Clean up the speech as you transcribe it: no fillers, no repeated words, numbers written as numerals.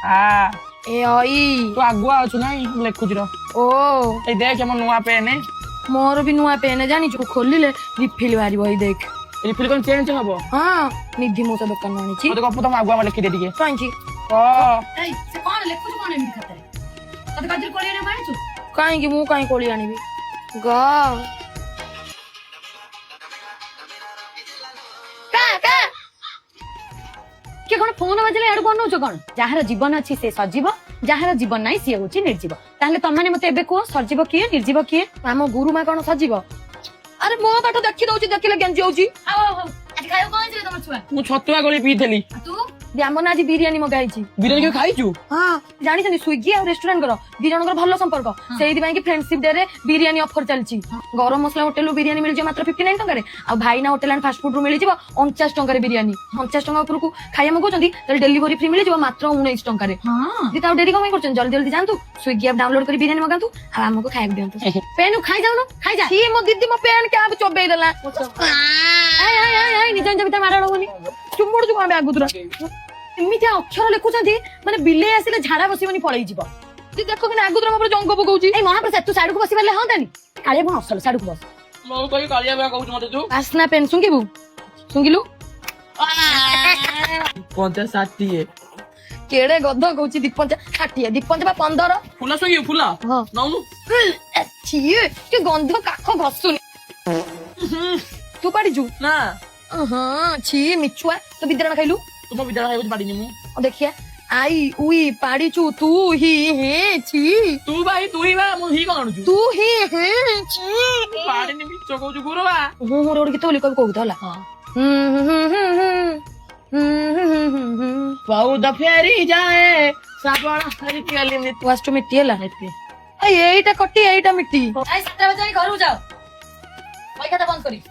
ए आई तू आगुआ अच्छु ना लिखुच ओ देख मोर नुआ पेन मोर भी नुआ पेन जानी खोलिले रिफिल बाहर देख रिफिल कौन चेंज हबो हाँ निधि मौसा दुकान आनी मते गप तुम आगुआ लिखि दे दिए कांची से कौन लेखु कौन एमि खाते तते काजल कोली रे मानिछु काई मु काई कोली आनिबी गा के कोन फोन बजले एड कोन नउछ कोन जहार जीवन अछि से सजीव जहार जीवन नै से होछि निर्जीव ताहले तमाने मते एबे को सजीव किए निर्जीव किए आम गुरु मा कोन सजीव अरे मो बाट देखि दउची देखिले गेंजी होउची आज खायो कोन जे तमर छुआ मु छतुआ गोली पीथली तू ब्यामन आज बिरियानी मगाइची बिरियानी के खाइचु हाँ जानी छनी स्विगी और रेस्टोरेंट कर दी जनकर भलो संपर्क सेहि दिबाई कि फ्रेंडशिप डे रे बिरियानी ऑफर चलची गरम मसला होटल बिरियानी मिल जे मात्र 59 टका रे आ भाईना होटल एंड फास्ट फूड रो मिल जेबो 49 टका रे बिरियानी 49 टका ऊपर को खाया मगो चंदी तले डिलीवरी फ्री मिल जेबो मात्र 19 टका रे हां दी ताउ डेरी कमाई करछन जल्दी जल्दी जानतु स्विगी ऐप डाउनलोड करी बिरियानी मगांतु आ हमको खाया दियंतु पेनु खाई जाउनो खाई जा छी मो दीदी मो पेन के अब चोबे देला आय निज निज भीतर मारण होनी चुमुड़ जु आबे आगुतरा एमिति अक्षर लेखुछंती माने बिले आसिले झाड़ा बसिबनी पळई जिवो ती देखो कि आगुतरा मो जंग पकोउची ए महाप्रसाद तू साइड को बसी परले हंतानी काले मन असल साइड को बस मो कहि कालिया बा कहू मते तू आसना पेन सुंगिबु सुंगिलु 50 60 केड़े गध कहूची दीपंचा 60 दीपंचा 15 फुला संगी फुला हां नौनु छी के गंध काख घसुनी तू पाड़ी जू ना हां छी मिछुआ तो बिदरा खाइलु तुम विद्यालय खाइबो पाड़ी निमु देखिए आई उई पाड़ी चू तू ही हे छी तू भाई तू ही बा मु ही कोन छु तू ही हे छी पाड़ी नि बिच कहू छु गुरु बा हूं हूं रोड के तो लिखब कहू थला हां वाउ द फेरी जाए साबण हरी केली में वास्ट मिट्टी हला ए एटा कट्टी एटा मिट्टी आई 7 बजे घर जाओ पैसा बंद करी